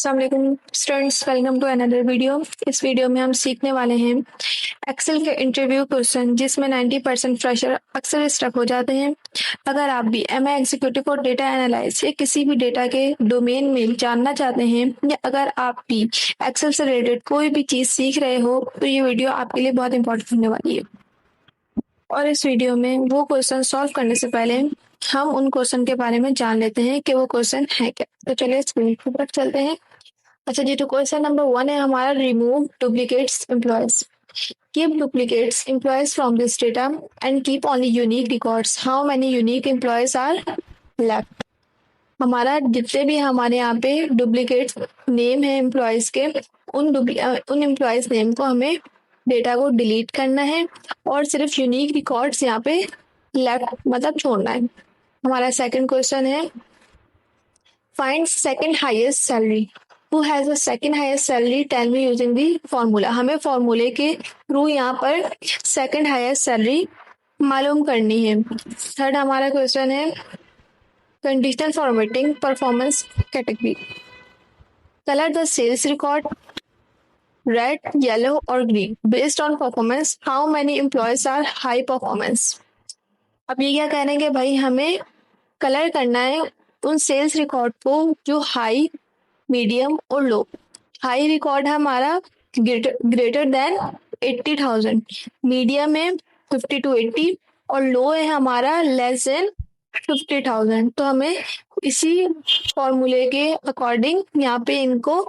अस्सलाम वालेकुम students, welcome to another video. इस वीडियो में हम सीखने वाले हैं एक्सेल के इंटरव्यू क्वेश्चन जिसमें 90% फ्रेशर अक्सर स्टक हो जाते हैं। अगर आप भी एमए एग्जीक्यूटिव और डेटा एनालिस्ट या किसी भी डेटा के डोमेन में जानना चाहते हैं या अगर आप भी एक्सेल से रिलेटेड कोई भी चीज़ सीख रहे हो तो ये वीडियो आपके लिए बहुत इंपॉर्टेंट होने वाली है। और इस वीडियो में वो क्वेश्चन सॉल्व करने से पहले हम उन क्वेश्चन के बारे में जान लेते हैं कि वो क्वेश्चन है क्या। तो चलिए स्क्रीन की तरफ चलते हैं। अच्छा जी, तो क्वेश्चन नंबर 1 है हमारा, remove duplicates employees. Keep duplicates employees from this data and keep only unique records. How many unique employees are left. हमारा जितने भी हमारे यहाँ पे डुप्लीकेट्स नेम है एम्प्लॉयज के, उन एम्प्लॉयज नेम को हमें डेटा को डिलीट करना है और सिर्फ यूनिक रिकॉर्ड्स यहाँ पे लेफ्ट मतलब छोड़ना है। हमारा सेकंड क्वेश्चन है, find second highest salary. Who has the second highest salary, tell me using the formula. हमें फॉर्मूले के थ्रू यहाँ पर सेकंड हाईएस्ट सैलरी मालूम करनी है। थर्ड हमारा क्वेश्चन है, conditional formatting performance category. Colour the sales record red, yellow और green based on performance. How many employees are high performance. अब ये क्या कह रहे हैं कि भाई हमें कलर करना है उन सेल्स रिकॉर्ड को जो हाई, मीडियम और लो। हाई रिकॉर्ड है हमारा ग्रेटर देन 80,000, मीडियम है 50 to 80 और लो है हमारा लेस देन 50,000। तो हमें इसी फॉर्मूले के अकॉर्डिंग यहाँ पे इनको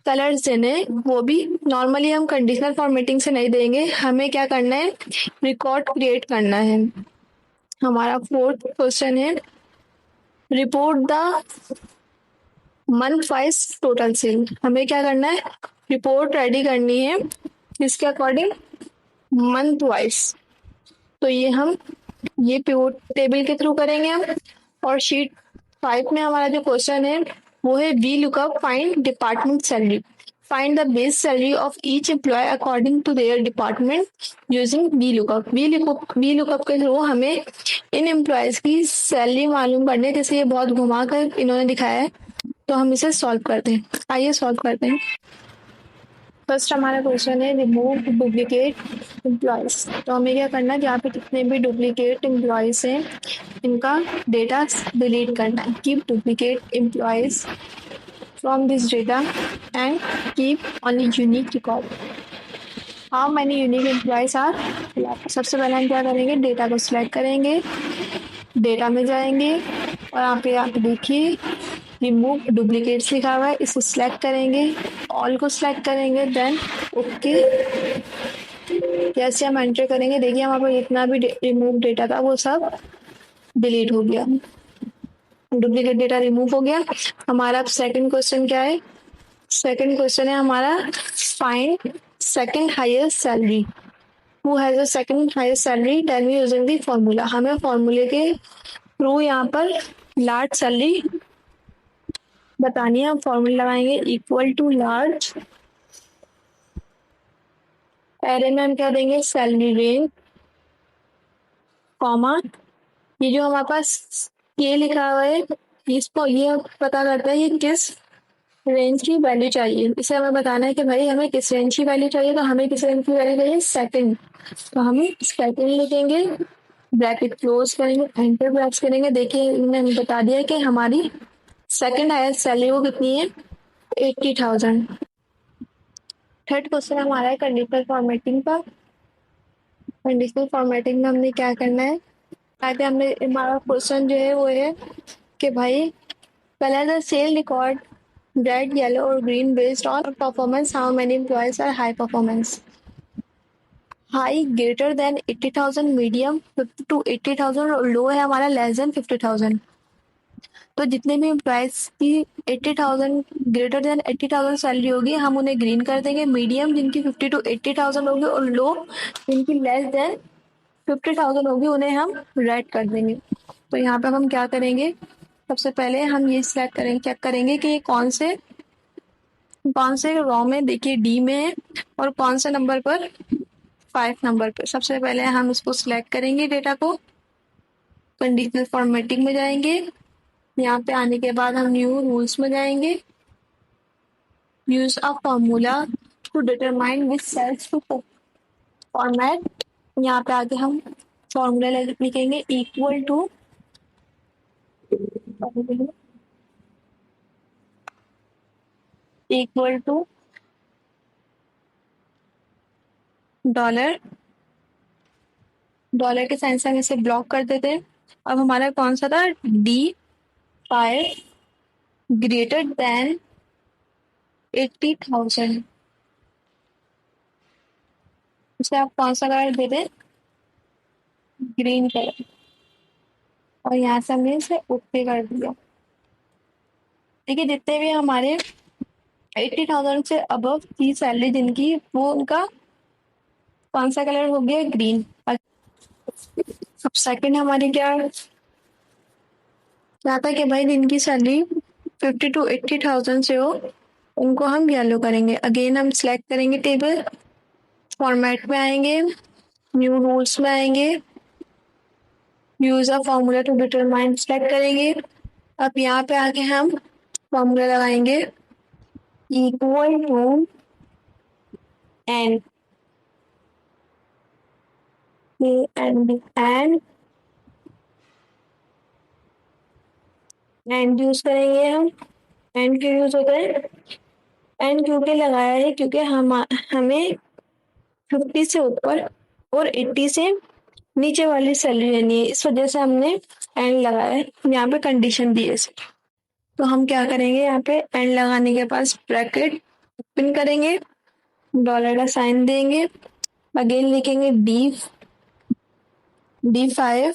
कलर्स देने, वो भी नॉर्मली हम कंडीशनल फॉर्मेटिंग से नहीं देंगे। हमें क्या करना है, रिकॉर्ड क्रिएट करना है। हमारा फोर्थ क्वेश्चन है, report the month wise total cell. हमें क्या करना है, रिपोर्ट रेडी करनी है इसके अकॉर्डिंग मंथ वाइज। तो ये हम ये पिवोट टेबल के थ्रू करेंगे हम। और शीट 5 में हमारा जो क्वेश्चन है वो है, V lookup find department salary. Find the base salary of each employee according to their department using V lookup. V lookup के थ्रू हमें इन एम्प्लॉयज की सैलरी मालूम करने, जैसे ये बहुत घुमा कर इन्होंने दिखाया है, तो हम इसे सॉल्व करते हैं। आइए सॉल्व करते हैं। फर्स्ट हमारा क्वेश्चन है, रिमूव डुप्लीकेट एम्प्लॉयज। तो हमें क्या करना है, जहाँ पे जितने भी डुप्लीकेट एम्प्लॉयज हैं इनका डेटा डिलीट करना है। Keep duplicate employees from this data and keep only unique record. How many unique employees are left. सबसे पहले हम क्या करेंगे, डेटा को सिलेक्ट करेंगे, डेटा में जाएंगे और यहाँ पे देखिए रिमूव डुप्लीकेट्स लिखा हुआ है, इसको सिलेक्ट करेंगे, ऑल को सिलेक्ट करेंगे, देन ओके। जैसे हम एंटर करेंगे देखिए हमारे पास जितना भी रिमूव डेटा था वो सब डिलीट हो गया, डुप्लीकेट डेटा रिमूव हो गया। हमारा अब सेकंड क्वेश्चन क्या है, सेकंड क्वेश्चन है हमारा, find second highest salary. Who has the second highest salary, tell me using the formula. हमें फॉर्मूले के थ्रू यहाँ पर लार्ज सैलरी बतानी है। हम फॉर्मूला लगाएंगे, इक्वल टू लार्ज, एरे में हम क्या देंगे, सैलरी रेंज, कॉमा, ये जो हमारे पास ये लिखा हुआ है इसको ये पता करता है ये किस रेंज की वैल्यू चाहिए। इसे हमें बताना है कि भाई हमें किस रेंज की वैल्यू चाहिए। तो हमें किस रेंज की वैल्यू चाहिए, सेकंड। तो हम सेकंड लिखेंगे, ब्रैकेट क्लोज करेंगे, एंटर प्रेस करेंगे। देखिए इन्होंने हमें बता दिया कि हमारी सेकंड हाईएस्ट सैलरी वो कितनी है, 80,000। थर्ड क्वेश्चन हमारा है कंडीशनल फॉर्मेटिंग का। कंडीशनल फॉर्मेटिंग में हमने क्या करना है, ताकि हमने हमारा क्वेश्चन जो है वो है कि भाई colour the sale record red, yellow और green based on performance. How many employees are high performance. High greater than 80,000, medium 50 to 80,000 और लो है हमारा लेस देन 50,000। तो जितने भी एम्प्लॉयज की 80,000 ग्रेटर देन 80,000 सैलरी होगी हम उन्हें ग्रीन कर देंगे, मीडियम जिनकी 50 to 80,000 होगी और लो जिनकी लेस देन 50,000 होगी उन्हें हम रेड कर देंगे। तो यहाँ पे हम क्या करेंगे, सबसे पहले हम ये सिलेक्ट करेंगे, चेक करेंगे कि ये कौन से रॉ में, देखिए डी में है और कौन से नंबर पर, 5 नंबर पर। सबसे पहले हम इसको सिलेक्ट करेंगे, डेटा को, कंडीशनल फॉर्मेटिंग में जाएंगे। यहाँ पे आने के बाद हम न्यू रूल्स में जाएंगे, use a formula to determine which cells to format। यहाँ पे आगे हम फॉर्मूला लिखेंगे इक्वल टू डॉलर। डॉलर के साइन से हम इसे ब्लॉक कर देते हैं। अब हमारा कौन सा था, D5 ग्रेटर देन 80,000। इसे आप कौन सा कलर दे दें, ग्रीन कलर। और यहाँ से हमने इसे ओके कर दिया। देखिए जितने भी हमारे 80,000 से अबव की सैलरी जिनकी, वो उनका कौन सा कलर हो गया, ग्रीन। अब सेकंड हमारी क्या था कि भाई जिनकी सैलरी 50 to 80,000 से हो, उनको हम येलो करेंगे। अगेन हम सिलेक्ट करेंगे टेबल, फॉर्मेट में आएंगे, न्यू रूल्स में आएंगे, use a formula to determine select करेंगे। अब यहाँ पे आके हम फॉर्मूला लगाएंगे equal to and and and use करेंगे हम। एंड क्यों यूज होता है, एंड क्योंकि लगाया है क्योंकि हमें 50 से ऊपर और 80 से नीचे वाली सैलरी लेनी है, इस वजह से हमने एंड लगाया है। यहाँ पे कंडीशन दी है। तो हम क्या करेंगे, यहाँ पे एंड लगाने के पास ब्रैकेट ओपन करेंगे, डॉलर का साइन देंगे, अगेन लिखेंगे D5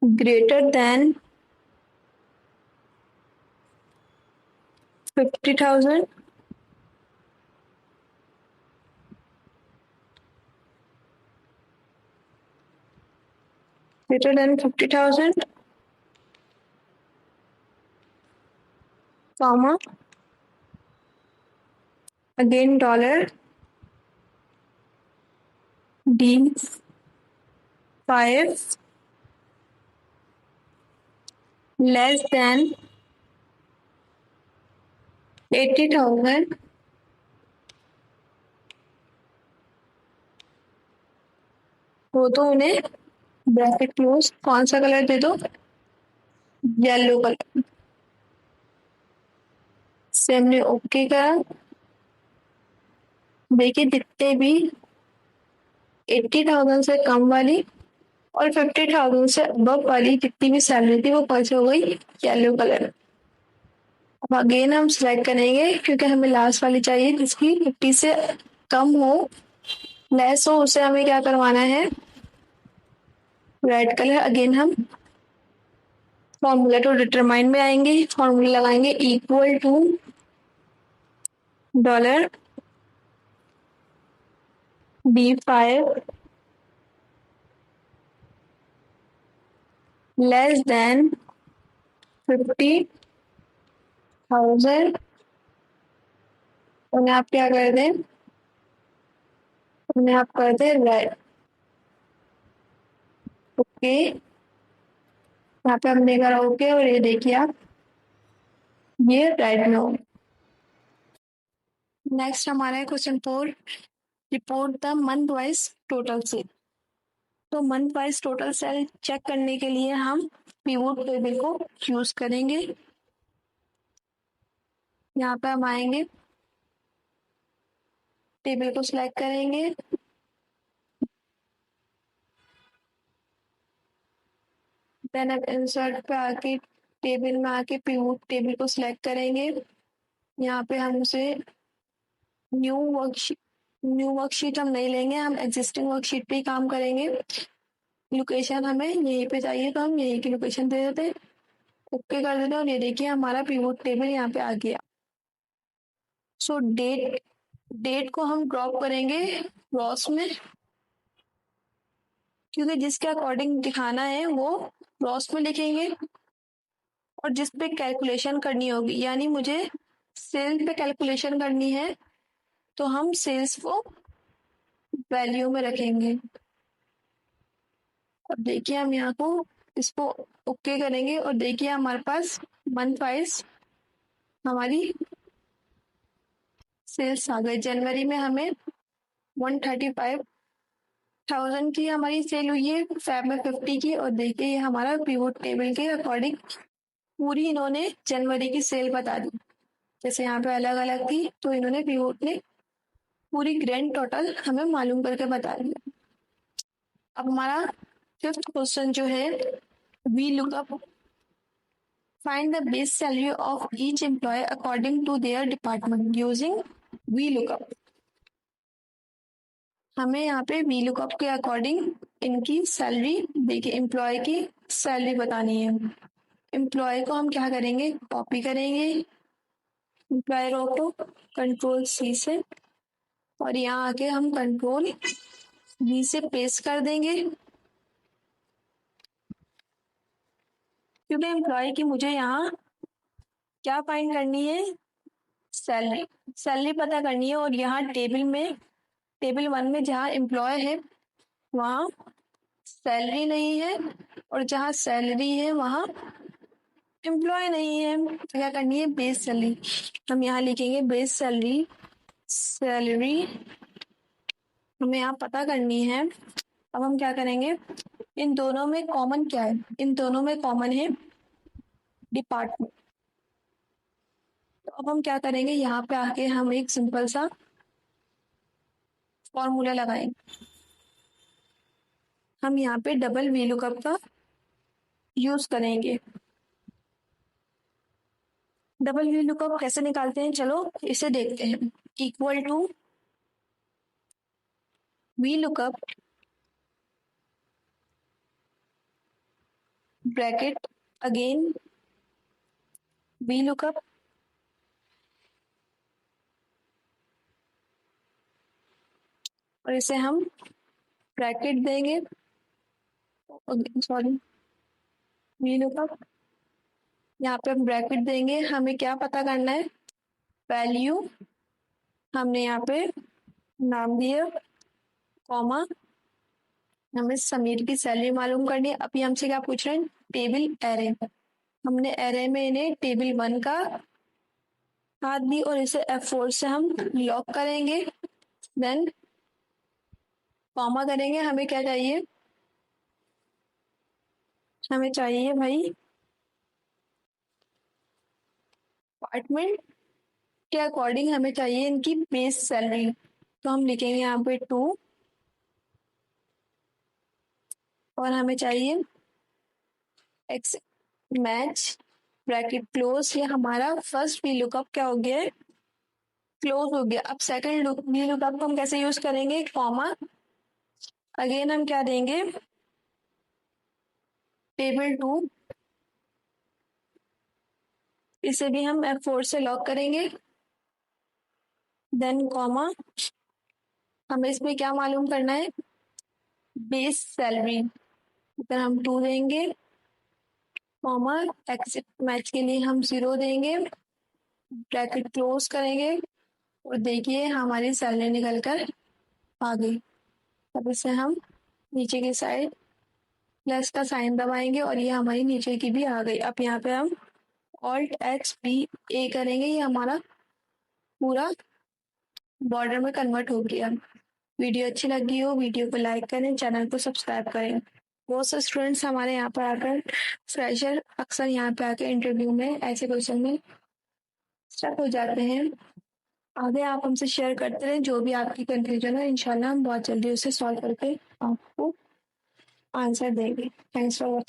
greater than 50,000। greater than 50,000, comma, again dollar D5 less than 80,000 हो तो उन्हें ब्रैकेट क्लोज, कौन सा कलर दे दो, येलो कलर। से हमने ओके करा। देखिए जितने भी 80,000 से कम वाली और 50,000 से अबव वाली जितनी भी सैलरी थी वो कैसे हो गई, येलो कलर। अब अगेन हम सिलेक्ट करेंगे क्योंकि हमें लास्ट वाली चाहिए जिसकी 50 से कम हो, लेस हो, उसे हमें क्या करवाना है, रेड कलर। अगेन हम फॉर्मूला टू डिटरमाइन में आएंगे, फॉर्मूला लगाएंगे equal to dollar D5 less than 50,000। उन्हें आप क्या कर दें, उन्हें आप कर दें रेड। ओके, यहाँ पे हमने करा ओके, और ये देखिए आप, ये रेड में हो। नेक्स्ट हमारा है question 4, report the month wise total sale. तो month wise total sale check करने के लिए हम पिवोट टेबल को यूज करेंगे। यहाँ पे हम आएंगे, टेबल को सिलेक्ट करेंगे, देन अब इंसर्ट पे आके टेबल में आके पिवोट टेबल को सिलेक्ट करेंगे। यहाँ पे हम उसे न्यू वर्कशीट हम नहीं लेंगे, हम एग्जिस्टिंग वर्कशीट पे ही काम करेंगे। लोकेशन हमें यहीं पे चाहिए तो हम यहीं की लोकेशन दे देते, ओके कर देते, और ये देखिए हमारा पिवोट टेबल यहाँ पे आ गया। सो डेट को हम ड्रॉप करेंगे रॉस में, क्योंकि जिसके अकॉर्डिंग दिखाना है वो रॉस में लिखेंगे। और जिस पे कैलकुलेशन करनी होगी, यानी मुझे सेल पे कैलकुलेशन करनी है तो हम सेल्स को वैल्यू में रखेंगे। अब देखिए हम यहाँ को इसको ओके करेंगे और देखिए हमारे पास मंथ वाइज हमारी सेल्स आ गई। जनवरी में हमें 135,000 की हमारी सेल हुई है, फेब में 50 की। और देखिए ये हमारा पिवोट टेबल के अकॉर्डिंग पूरी इन्होंने जनवरी की सेल बता दी। जैसे यहाँ पे अलग अलग थी तो इन्होंने पिवोट ने पूरी ग्रैंड टोटल हमें मालूम करके बता दिया। अब हमारा फिफ्थ क्वेश्चन जो है, V look up find the base salary of each employee according to their department using V lookup. हमें यहाँ पे वी लुकअप के अकॉर्डिंग इनकी सैलरी, देखिए एम्प्लॉय की सैलरी बतानी है। एम्प्लॉय को हम क्या करेंगे, कॉपी करेंगे एम्प्लॉय रो को कंट्रोल सी से, और यहाँ आके हम कंट्रोल वी से पेस्ट कर देंगे। क्योंकि एम्प्लॉय की मुझे यहाँ क्या फाइंड करनी है, सैलरी, सैलरी पता करनी है। और यहाँ टेबल में, टेबल 1 में जहाँ एम्प्लॉय है वहाँ सैलरी नहीं है, और जहाँ सैलरी है वहाँ एम्प्लॉय नहीं है। तो क्या करनी है, बेस सैलरी। हम यहाँ लिखेंगे बेस सैलरी, सैलरी हमें यहाँ पता करनी है। अब हम क्या करेंगे, इन दोनों में कॉमन क्या है, इन दोनों में कॉमन है डिपार्टमेंट। तो अब हम क्या करेंगे, यहाँ पे आके हम एक सिंपल सा फॉर्मूला लगाएंगे। हम यहाँ पे डबल वी लुकअप का यूज करेंगे। डबल वी लुकअप कैसे निकालते हैं, चलो इसे देखते हैं। Equal to V lookup bracket again V lookup और इसे हम ब्रैकेट देंगे, सॉरी वी लुकअप, यहाँ पे हम ब्रैकेट देंगे। हमें क्या पता करना है, वैल्यू, हमने यहाँ पे नाम दिया कॉमा, हमें समीर की सैलरी मालूम करनी है। अभी हमसे क्या पूछ रहे हैं, टेबल एरे। हमने एरे में इन्हें टेबल 1 का हाथ दी और इसे F4 से हम लॉक करेंगे, देन कॉमा करेंगे। हमें क्या चाहिए, हमें चाहिए भाई डिपार्टमेंट के अकॉर्डिंग हमें चाहिए इनकी बेस सैलरी। तो हम लिखेंगे यहाँ पे 2 और हमें चाहिए एक्स मैच ब्रैकेट क्लोज। ये हमारा फर्स्ट वी लुकअप क्या हो गया है, क्लोज हो गया। अब सेकंड वी लुकअप को हम कैसे यूज करेंगे, कॉमा अगेन हम क्या देंगे, टेबल 2, इसे भी हम F4 से लॉक करेंगे, देन कॉमा, हमें इसमें क्या मालूम करना है, बेस सैलरी, फिर हम 2 देंगे, कॉमा एक्सिट मैच के लिए हम 0 देंगे, ब्रैकेट क्लोज करेंगे और देखिए हमारी सैलरी निकल कर आ गई। अब इसे हम नीचे की साइड प्लस का साइन दबाएंगे और ये हमारी नीचे की भी आ गई। अब यहाँ पे हम Alt+B+A करेंगे, ये हमारा पूरा बॉर्डर में कन्वर्ट हो गया। वीडियो अच्छी लगी हो वीडियो को लाइक करें, चैनल को सब्सक्राइब करें। बहुत से स्टूडेंट्स हमारे यहाँ पर आकर, फ्रेशर अक्सर यहाँ पे आकर इंटरव्यू में ऐसे क्वेश्चन में स्टक हो जाते हैं। आगे आप हमसे शेयर करते रहें जो भी आपकी कंफ्यूजन है, इंशाल्लाह हम बहुत जल्दी उसे सॉल्व करके आपको आंसर देंगे। Thanks for watching.